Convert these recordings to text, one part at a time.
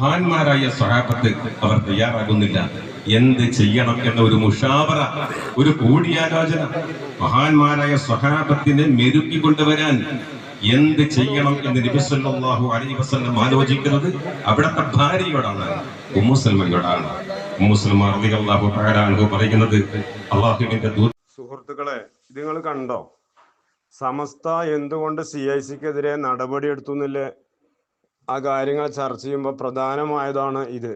മഹാന്മാരായ സ്വഹാബത്ത് അവർ തയ്യാറാകുന്നില്ല. എന്ത് ചെയ്യണം എന്ന ഒരു മുഷാവറ, ഒരു കൂടിയാലോചന, മഹാന്മാരായ സ്വഹാബത്തിനെ മെരുക്കി കൊണ്ടുവരാൻ എന്ത് ചെയ്യണം എന്ന് നബി സല്ലല്ലാഹു അലൈഹി വസല്ലം ആലോചിക്കുന്നത് അവിടുത്തെ ഭാര്യയോടാണ്, ഉമ്മു സൽമയോടാണ്. ഉമ്മു സൽമ റളിയല്ലാഹു തആല അൻഹ പറയുന്നത്, അല്ലാഹുവിന്റെ ദൂതൻ. സുഹൃത്തുക്കളെ, ഇത് നിങ്ങൾ കണ്ടോ? സമസ്ത എന്തുകൊണ്ട് CIC-ക്കെതിരെ നടപടി എടുത്തു എന്നില്ലേ ആ കാര്യങ്ങൾ ചർച്ച ചെയ്യുമ്പോൾ പ്രധാനമായതാണ് ഇത്.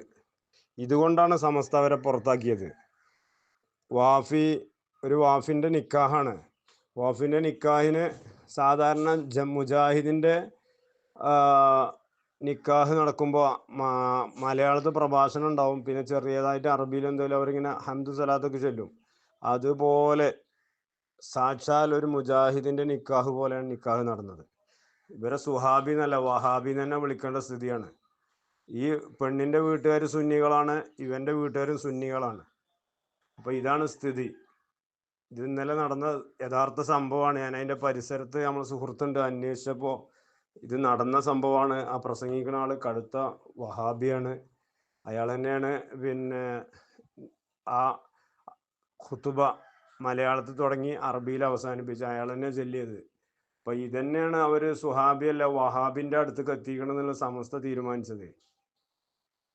ഇതുകൊണ്ടാണ് സമസ്ത അവരെ പുറത്താക്കിയത്. ഒരു വാഫിന്റെ നിക്കാഹാണ്. വാഫിന്റെ നിക്കാഹിന് സാധാരണ മുജാഹിദിന്റെ നിക്കാഹ് നടക്കുമ്പോൾ മലയാളത്തിൽ പ്രഭാഷണം ഉണ്ടാവും, പിന്നെ ചെറിയതായിട്ട് അറബിയിൽ എന്തെങ്കിലും അവരിങ്ങനെ ഹംദു സലാത്തൊക്കെ ചൊല്ലും. അതുപോലെ സാക്ഷാൽ ഒരു മുജാഹിദിന്റെ നിക്കാഹ് പോലെയാണ് നിക്കാഹ് നടന്നത്. ഇവരെ സുഹാബി എന്നല്ല വഹാബി തന്നെ വിളിക്കേണ്ട സ്ഥിതിയാണ്. ഈ പെണ്ണിന്റെ വീട്ടുകാർ സുന്നികളാണ്, ഇവന്റെ വീട്ടുകാരും സുന്നികളാണ്. അപ്പൊ ഇതാണ് സ്ഥിതി. ഇത് ഇന്നലെ നടന്ന യഥാർത്ഥ സംഭവമാണ്. ഞാൻ അതിന്റെ പരിസരത്ത് നമ്മൾ സുഹൃത്തുണ്ട്, അന്വേഷിച്ചപ്പോ ഇത് നടന്ന സംഭവമാണ്. ആ പ്രസംഗിക്കുന്ന ആള് കടുത്ത വഹാബിയാണ്. അയാൾ തന്നെയാണ് പിന്നെ ആ ഖുതുബ മലയാളത്തിൽ തുടങ്ങി അറബിയിൽ അവസാനിപ്പിച്ച അയാൾ തന്നെ ചൊല്ലിയത്. അപ്പൊ ഇതന്നെയാണ് അവര് സുഹാബിയല്ല വഹാബിന്റെ അടുത്തേക്ക് എത്തിക്കണം എന്നുള്ള സമസ്ത തീരുമാനിച്ചത്.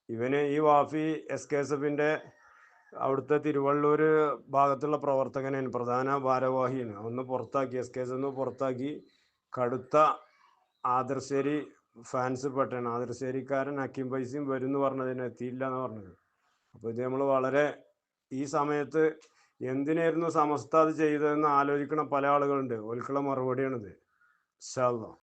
ഇവന് ഈ വാഫി SKSF-ന്റെ അവിടുത്തെ തിരുവള്ളൂർ ഭാഗത്തുള്ള പ്രവർത്തകനാണ്, പ്രധാന ഭാരവാഹിയാണ്. ഒന്ന് പുറത്താക്കി, SKSF പുറത്താക്കി. കടുത്ത ആദർശേരി ഫാൻസ് പെട്ടാണ്. ആദർശേരിക്കാരൻ ഹക്കീം പൈസയും വരും എന്ന് പറഞ്ഞതിന് എത്തിയില്ല എന്ന് പറഞ്ഞത്. അപ്പൊ ഇത് നമ്മൾ വളരെ ഈ സമയത്ത് എന്തിനായിരുന്നു സമസ്ത അത് ചെയ്തതെന്ന് ആലോചിക്കണ പല ആളുകളുണ്ട്. ഓൽക്കുള്ള മറുപടിയാണിത്. ഇൻഷാ അല്ലാഹ്.